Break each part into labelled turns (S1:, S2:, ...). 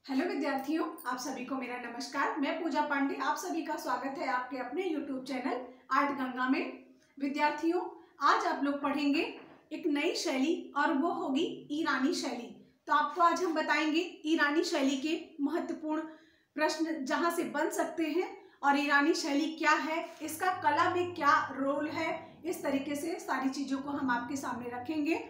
S1: Hello विद्यार्थियों, आप सभी को मेरा नमस्कार। मैं पूजा पांडे, आप सभी का स्वागत है आपके अपने यूट्यूब चैनल आर्ट गंगा में। विद्यार्थियों, आज आप लोग पढ़ेंगे एक नई शैली और वो होगी ईरानी शैली। तो आपको आज हम बताएंगे ईरानी शैली के महत्वपूर्ण प्रश्न जहां से बन सकते हैं और ईरानी शैली क्या है, इसका कला में क्या रोल है। इस तरीके से सारी चीज़ों को हम आपके सामने रखेंगे।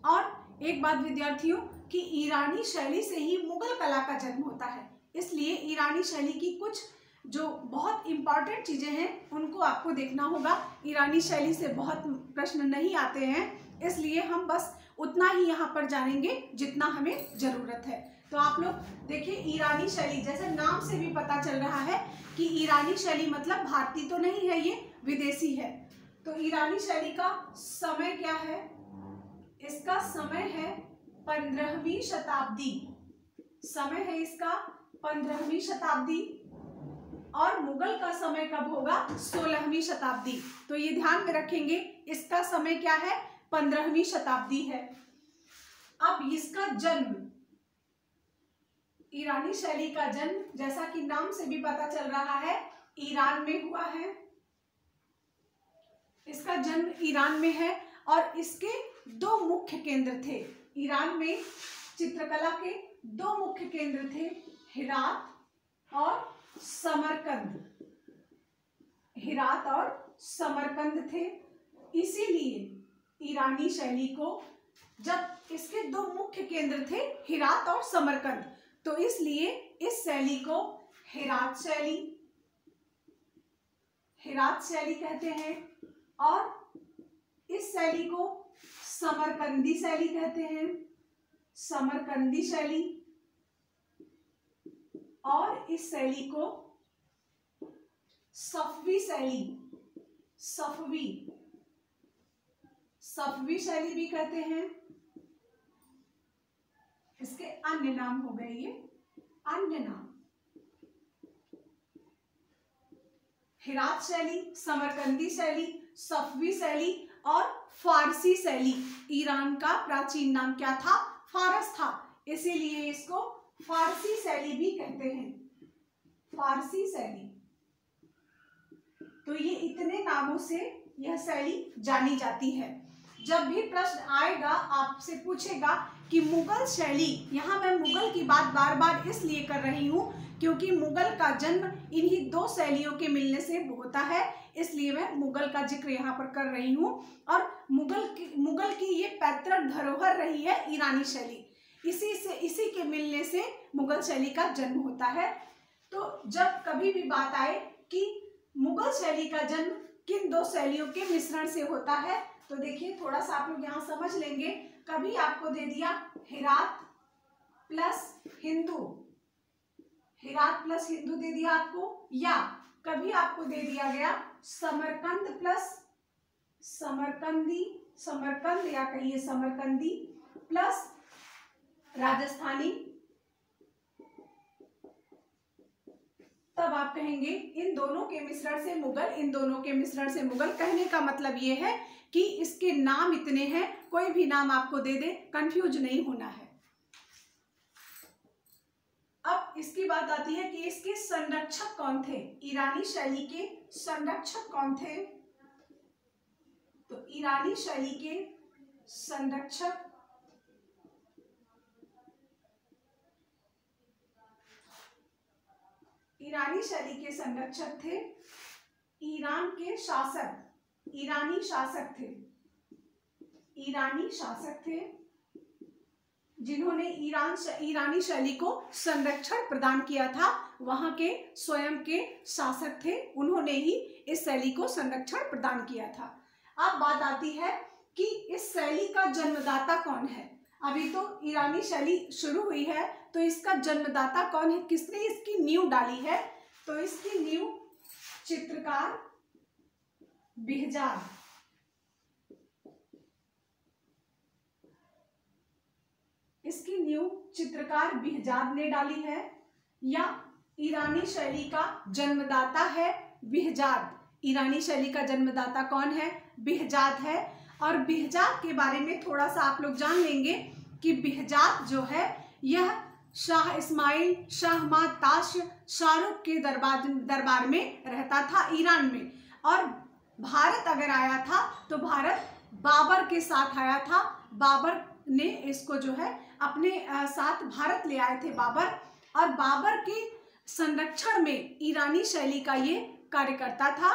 S1: और एक बात विद्यार्थियों कि ईरानी शैली से ही मुगल कला का जन्म होता है, इसलिए ईरानी शैली की कुछ जो बहुत इम्पॉर्टेंट चीज़ें हैं उनको आपको देखना होगा। ईरानी शैली से बहुत प्रश्न नहीं आते हैं, इसलिए हम बस उतना ही यहाँ पर जानेंगे जितना हमें ज़रूरत है। तो आप लोग देखिए, ईरानी शैली जैसे नाम से भी पता चल रहा है कि ईरानी शैली मतलब भारतीय तो नहीं है, ये विदेशी है। तो ईरानी शैली का समय क्या है? इसका समय है 15वीं शताब्दी। समय है इसका 15वीं शताब्दी। और मुगल का समय कब होगा? 16वीं शताब्दी। तो ये ध्यान में रखेंगे, इसका समय क्या है? 15वीं शताब्दी है। अब इसका जन्म, ईरानी शैली का जन्म जैसा कि नाम से भी पता चल रहा है, ईरान में हुआ है। इसका जन्म ईरान में है और इसके दो मुख्य केंद्र थे। ईरान में चित्रकला के दो मुख्य केंद्र थे, हिरात और समरकंद। हिरात और समरकंद थे। इसीलिए ईरानी शैली को, जब इसके दो मुख्य केंद्र थे हिरात और समरकंद, तो इसलिए इस शैली को हिरात शैली कहते हैं और इस शैली को समरकंदी शैली कहते हैं, समरकंदी शैली। और इस शैली को सफवी शैली भी कहते हैं। इसके अन्य नाम हो गए, ये अन्य नाम हिरात शैली, समरकंदी शैली, सफवी शैली और फारसी शैली। ईरान का प्राचीन नाम क्या था? फारस था, इसीलिए इसको फारसी शैली भी कहते हैं, फारसी शैली। तो ये इतने नामों से यह शैली जानी जाती है। जब भी प्रश्न आएगा आपसे पूछेगा कि मुगल शैली, यहाँ मैं मुगल की बात बार बार इसलिए कर रही हूँ क्योंकि मुगल का जन्म इन्हीं दो शैलियों के मिलने से होता है, इसलिए मैं मुगल का जिक्र यहाँ पर कर रही हूँ। और मुगल की ये पैतृक धरोहर रही है ईरानी शैली, इसी के मिलने से मुगल शैली का जन्म होता है। तो जब कभी भी बात आए कि मुगल शैली का जन्म किन दो शैलियों के मिश्रण से होता है, तो देखिए थोड़ा सा आप लोग यहाँ समझ लेंगे। कभी आपको दे दिया हिरात प्लस हिंदू, हिरात प्लस हिंदू दे दिया आपको, या कभी आपको दे दिया गया समरकंद प्लस समरकंद या कहिए समरकंदी प्लस राजस्थानी, तब आप कहेंगे इन दोनों के मिश्रण से मुगल, इन दोनों के मिश्रण से मुगल। कहने का मतलब ये है कि इसके नाम इतने हैं, कोई भी नाम आपको दे दे, कंफ्यूज नहीं होना है। अब इसकी बात आती है कि इसके संरक्षक कौन थे? ईरानी शैली के संरक्षक कौन थे? तो ईरानी शैली के संरक्षक थे ईरान के शासक, ईरानी शासक थे जिन्होंने ईरानी शैली को संरक्षण प्रदान किया था। वहां के स्वयं के शासक थे, उन्होंने ही इस शैली को संरक्षण प्रदान किया था। अब बात आती है कि इस शैली का जन्मदाता कौन है। अभी तो ईरानी शैली शुरू हुई है, तो इसका जन्मदाता कौन है, किसने इसकी नींव डाली है? तो इसकी नींव चित्रकार बिहजाद, इसकी नींव चित्रकार बिहजाद ने डाली है, या ईरानी शैली का जन्मदाता है बिहजाद। ईरानी शैली का जन्मदाता कौन है? बिहजाद है। और बिहजाद के बारे में थोड़ा सा आप लोग जान लेंगे कि बिहजाद जो है यह शाह इस्माइल, शाह ताश, शाहरुख के दरबार में रहता था ईरान में। और भारत अगर आया था तो भारत बाबर के साथ आया था। बाबर ने इसको जो है अपने साथ भारत ले आए थे बाबर। और बाबर के संरक्षण में ईरानी शैली का ये कार्य करता था।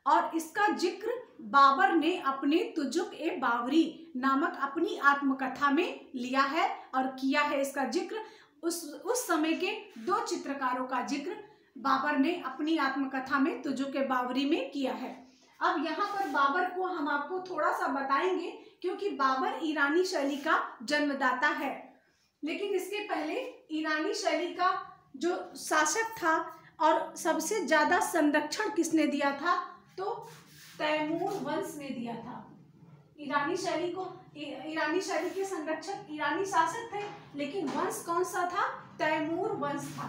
S1: और इसका जिक्र बाबर ने अपने तुजुक ए बाबरी नामक अपनी आत्मकथा में लिया है और किया है। इसका जिक्र उस समय के दो चित्रकारों का जिक्र बाबर ने अपनी आत्मकथा में तुजुक ए बाबरी में किया है। अब यहाँ पर बाबर को हम आपको थोड़ा सा बताएंगे क्योंकि बाबर ईरानी शैली का जन्मदाता है। लेकिन इसके पहले ईरानी शैली का जो शासक था और सबसे ज्यादा संरक्षण किसने दिया था, तो तैमूर वंश ने दिया था। ईरानी शैली के संरक्षक ईरानी शासक थे, लेकिन वंश कौन सा था, तैमूर वंश था।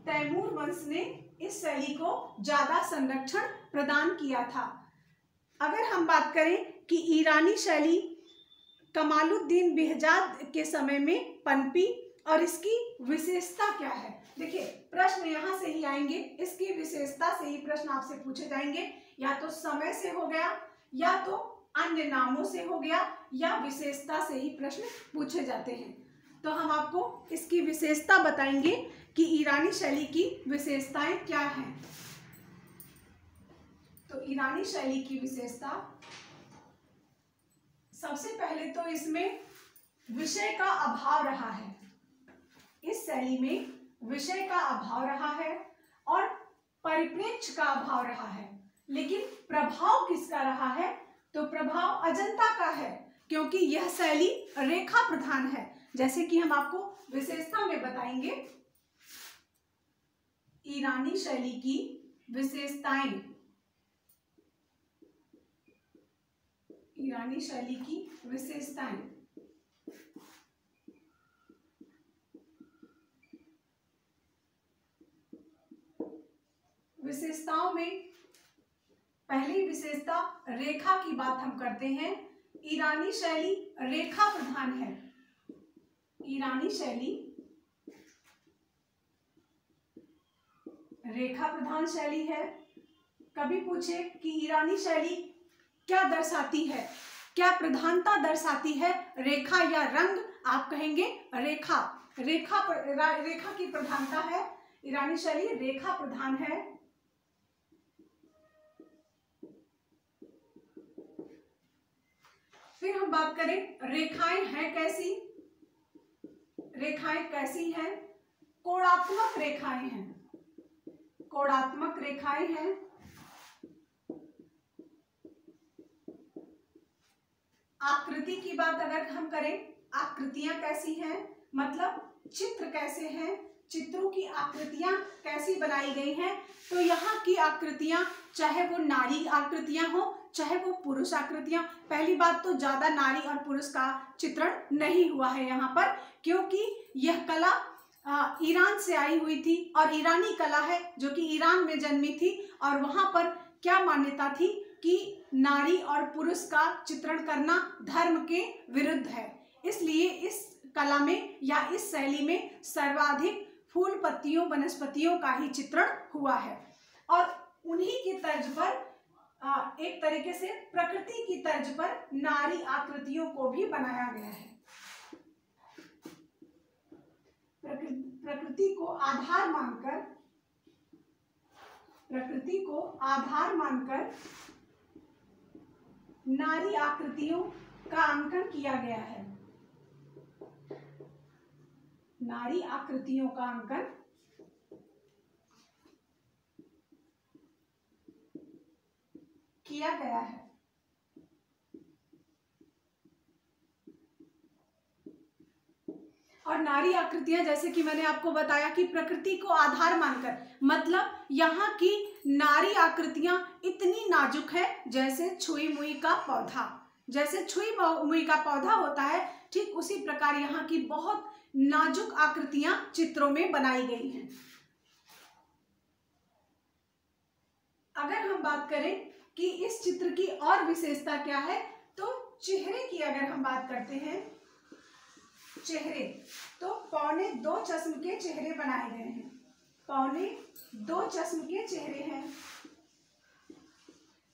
S1: तैमूर वंश ने इस शैली को ज्यादा संरक्षण प्रदान किया था। अगर हम बात करें कि ईरानी शैली कमालुद्दीन बेहजाद के समय में पनपी और इसकी विशेषता क्या है, देखिए प्रश्न यहाँ से ही आएंगे, इसकी विशेषता से ही प्रश्न आपसे पूछे जाएंगे। या तो समय से हो गया, या तो अन्य नामों से हो गया, या विशेषता से ही प्रश्न पूछे जाते हैं। तो हम आपको इसकी विशेषता बताएंगे कि ईरानी शैली की विशेषताएं क्या हैं। तो ईरानी शैली की विशेषता, सबसे पहले तो इसमें विषय का अभाव रहा है। इस शैली में विषय का अभाव रहा है और परिप्रेक्ष्य का अभाव रहा है। लेकिन प्रभाव किसका रहा है, तो प्रभाव अजंता का है, क्योंकि यह शैली रेखा प्रधान है। जैसे कि हम आपको विशेषता में बताएंगे, ईरानी शैली की विशेषताएं, ईरानी शैली की विशेषताएं, विशेषताओं में पहली विशेषता रेखा की बात हम करते हैं। ईरानी शैली रेखा प्रधान है। ईरानी शैली रेखा प्रधान शैली है। कभी पूछे कि ईरानी शैली क्या दर्शाती है, क्या प्रधानता दर्शाती है, रेखा या रंग, आप कहेंगे रेखा। रेखा की प्रधानता है। ईरानी शैली रेखा प्रधान है। फिर हम बात करें रेखाएं हैं कैसी, रेखाएं कैसी हैं, कोणात्मक रेखाएं हैं, कोणात्मक रेखाएं हैं। आकृति की बात अगर हम करें, आकृतियां कैसी हैं, मतलब चित्र कैसे हैं, चित्रों की आकृतियां कैसी बनाई गई हैं। तो यहाँ की आकृतियां, चाहे वो नारी आकृतियां हो चाहे वो पुरुष आकृतियां, पहली बात तो ज्यादा नारी और पुरुष का चित्रण नहीं हुआ है यहाँ पर, क्योंकि यह कला ईरान से आई हुई थी और ईरानी कला है जो कि ईरान में जन्मी थी। और वहां पर क्या मान्यता थी कि नारी और पुरुष का चित्रण करना धर्म के विरुद्ध है। इसलिए इस कला में या इस शैली में सर्वाधिक फूल पत्तियों वनस्पतियों का ही चित्रण हुआ है। और उन्हीं की तर्ज पर एक तरीके से प्रकृति की तर्ज पर नारी आकृतियों को भी बनाया गया है। प्रकृति को आधार मानकर नारी आकृतियों का अंकन किया गया है। नारी आकृतियों का अंकन किया गया है। और नारी आकृतियां, जैसे कि मैंने आपको बताया कि प्रकृति को आधार मानकर, मतलब यहाँ की नारी आकृतियां इतनी नाजुक है जैसे छुई मुई का पौधा, जैसे छुई मुई का पौधा होता है, ठीक उसी प्रकार यहाँ की बहुत नाजुक आकृतियां चित्रों में बनाई गई हैं। अगर हम बात करें कि इस चित्र की और विशेषता क्या है, तो चेहरे की अगर हम बात करते हैं, चेहरे, तो 2.25 चश्म के चेहरे बनाए गए हैं। 2.25 चश्म के चेहरे हैं।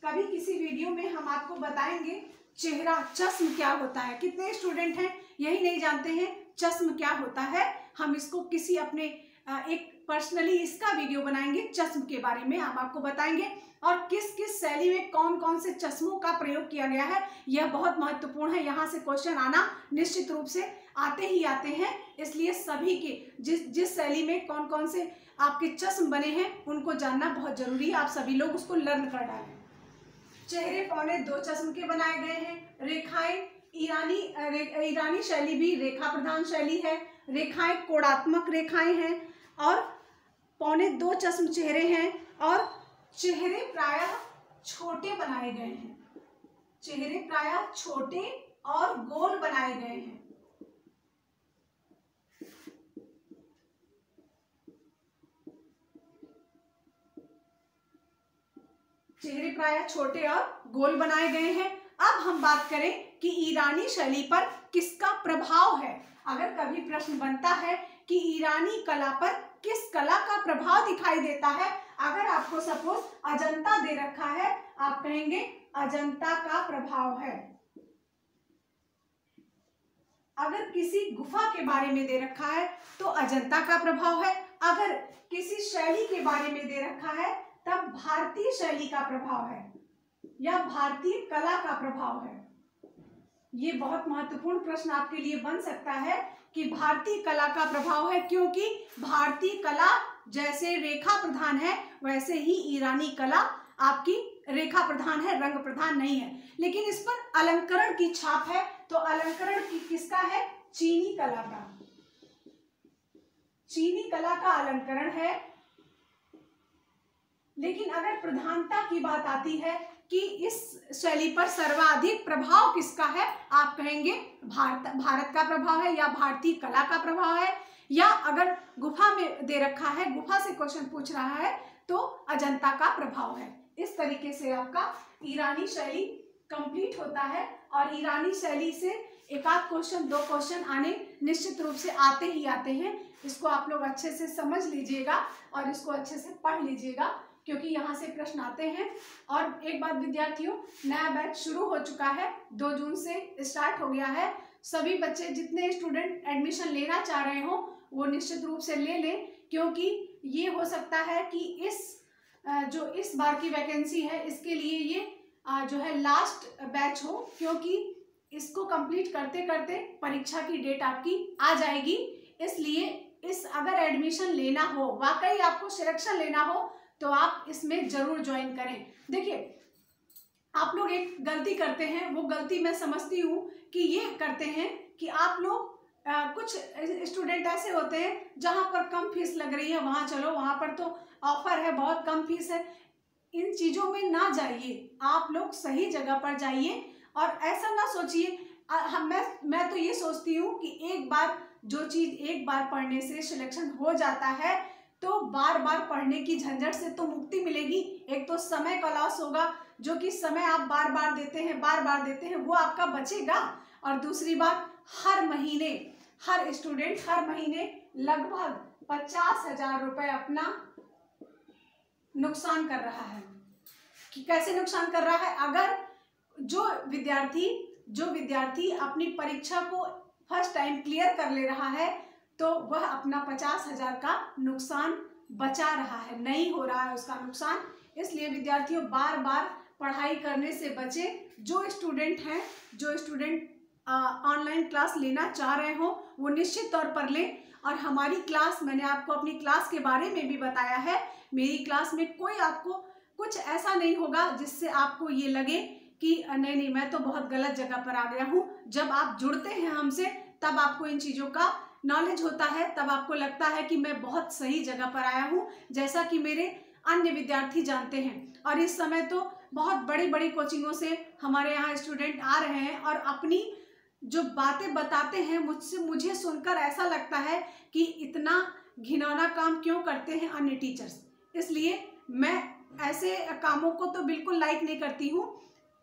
S1: कभी किसी वीडियो में हम आपको बताएंगे चेहरा चश्म क्या होता है। कितने स्टूडेंट हैं यही नहीं जानते हैं चश्म क्या होता है। हम इसको किसी अपने एक पर्सनली इसका वीडियो बनाएंगे, चश्म के बारे में हम आपको बताएंगे और किस किस शैली में कौन कौन से चश्मों का प्रयोग किया गया है। यह बहुत महत्वपूर्ण है। यहाँ से क्वेश्चन आना निश्चित रूप से आते ही आते हैं, इसलिए सभी के जिस शैली में कौन कौन से आपके चश्म बने हैं उनको जानना बहुत जरूरी है। आप सभी लोग उसको लर्न कर डालें। चेहरे 2.25 चश्म के बनाए गए हैं। रेखाएं ईरानी शैली भी रेखा प्रधान शैली है। रेखाएं कोणात्मक रेखाएं हैं और 2.25 चश्म चेहरे हैं और चेहरे प्रायः छोटे बनाए गए हैं। चेहरे प्रायः छोटे और गोल बनाए गए हैं। चेहरे प्रायः छोटे और गोल बनाए गए हैं। अब हम बात करें कि ईरानी शैली पर किसका प्रभाव है। अगर कभी प्रश्न बनता है कि ईरानी कला पर किस कला का प्रभाव दिखाई देता है, अगर आपको सपोज अजंता दे रखा है, आप कहेंगे अजंता का प्रभाव है। अगर किसी गुफा के बारे में दे रखा है तो अजंता का प्रभाव है। अगर किसी शैली के बारे में दे रखा है तब भारतीय शैली का प्रभाव है या भारतीय कला का प्रभाव है। ये बहुत महत्वपूर्ण प्रश्न आपके लिए बन सकता है कि भारतीय कला का प्रभाव है, क्योंकि भारतीय कला जैसे रेखा प्रधान है वैसे ही ईरानी कला आपकी रेखा प्रधान है, रंग प्रधान नहीं है। लेकिन इस पर अलंकरण की छाप है, तो अलंकरण की किसका है? चीनी कला का। चीनी कला का अलंकरण है। लेकिन अगर प्रधानता की बात आती है कि इस शैली पर सर्वाधिक प्रभाव किसका है, आप कहेंगे भारत का प्रभाव है या भारतीय कला का प्रभाव है। या अगर गुफा में दे रखा है, गुफा से क्वेश्चन पूछ रहा है तो अजंता का प्रभाव है। इस तरीके से आपका ईरानी शैली कंप्लीट होता है और ईरानी शैली से एक आध क्वेश्चन, दो क्वेश्चन आने निश्चित रूप से आते ही आते हैं। इसको आप लोग अच्छे से समझ लीजिएगा और इसको अच्छे से पढ़ लीजिएगा, क्योंकि यहाँ से प्रश्न आते हैं। और एक बात विद्यार्थियों, नया बैच शुरू हो चुका है, 2 जून से स्टार्ट हो गया है। सभी बच्चे, जितने स्टूडेंट एडमिशन लेना चाह रहे हो वो निश्चित रूप से ले लें, क्योंकि ये हो सकता है कि जो इस बार की वैकेंसी है इसके लिए ये जो है लास्ट बैच हो, क्योंकि इसको कंप्लीट करते करते परीक्षा की डेट आपकी आ जाएगी। इसलिए अगर एडमिशन लेना हो, वाकई आपको सिलेक्शन लेना हो, तो आप इसमें जरूर ज्वाइन करें। देखिए, आप लोग एक गलती करते हैं, वो गलती मैं समझती हूँ कि ये करते हैं कि आप लोग कुछ स्टूडेंट ऐसे होते हैं जहाँ पर कम फीस लग रही है वहाँ चलो, वहाँ पर तो ऑफर है, बहुत कम फीस है। इन चीज़ों में ना जाइए, आप लोग सही जगह पर जाइए और ऐसा ना सोचिए। मैं तो ये सोचती हूँ कि एक बार जो चीज़ एक बार पढ़ने से सिलेक्शन हो जाता है तो बार बार पढ़ने की झंझट से तो मुक्ति मिलेगी। एक तो समय का लॉस होगा, जो कि समय आप बार बार देते हैं वो आपका बचेगा। और दूसरी बात, हर स्टूडेंट हर महीने लगभग 50,000 रुपये अपना नुकसान कर रहा है। कि कैसे नुकसान कर रहा है? अगर जो विद्यार्थी अपनी परीक्षा को फर्स्ट टाइम क्लियर कर ले रहा है तो वह अपना 50,000 का नुकसान बचा रहा है, नहीं हो रहा है उसका नुकसान। इसलिए विद्यार्थियों बार बार पढ़ाई करने से बचें। जो स्टूडेंट ऑनलाइन क्लास लेना चाह रहे हो वो निश्चित तौर पर लें। और हमारी क्लास, मैंने आपको अपनी क्लास के बारे में भी बताया है, मेरी क्लास में कोई आपको कुछ ऐसा नहीं होगा जिससे आपको ये लगे कि नहीं मैं तो बहुत गलत जगह पर आ गया हूँ। जब आप जुड़ते हैं हमसे तब आपको इन चीज़ों का नॉलेज होता है, तब आपको लगता है कि मैं बहुत सही जगह पर आया हूँ, जैसा कि मेरे अन्य विद्यार्थी जानते हैं। और इस समय तो बहुत बड़ी बड़ी कोचिंगों से हमारे यहाँ स्टूडेंट आ रहे हैं और अपनी जो बातें बताते हैं मुझे सुनकर ऐसा लगता है कि इतना घिनौना काम क्यों करते हैं अन्य टीचर्स। इसलिए मैं ऐसे कामों को तो बिल्कुल लाइक नहीं करती हूँ।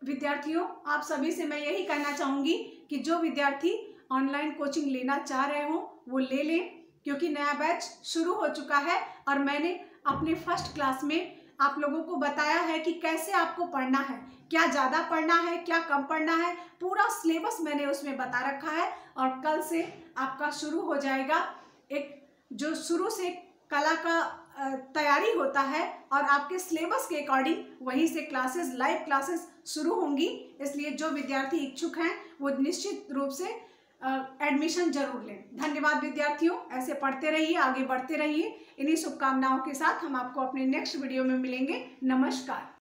S1: विद्यार्थियों, आप सभी से मैं यही कहना चाहूँगी कि जो विद्यार्थी ऑनलाइन कोचिंग लेना चाह रहे हो वो ले लें, क्योंकि नया बैच शुरू हो चुका है और मैंने अपने फर्स्ट क्लास में आप लोगों को बताया है कि कैसे आपको पढ़ना है, क्या ज़्यादा पढ़ना है, क्या कम पढ़ना है, पूरा सिलेबस मैंने उसमें बता रखा है। और कल से आपका शुरू हो जाएगा एक जो शुरू से कला का तैयारी होता है और आपके सिलेबस के अकॉर्डिंग वहीं से क्लासेस, लाइव क्लासेस शुरू होंगी। इसलिए जो विद्यार्थी इच्छुक हैं वो निश्चित रूप से एडमिशन जरूर लें। धन्यवाद विद्यार्थियों, ऐसे पढ़ते रहिए, आगे बढ़ते रहिए। इन्हीं शुभकामनाओं के साथ हम आपको अपने नेक्स्ट वीडियो में मिलेंगे। नमस्कार।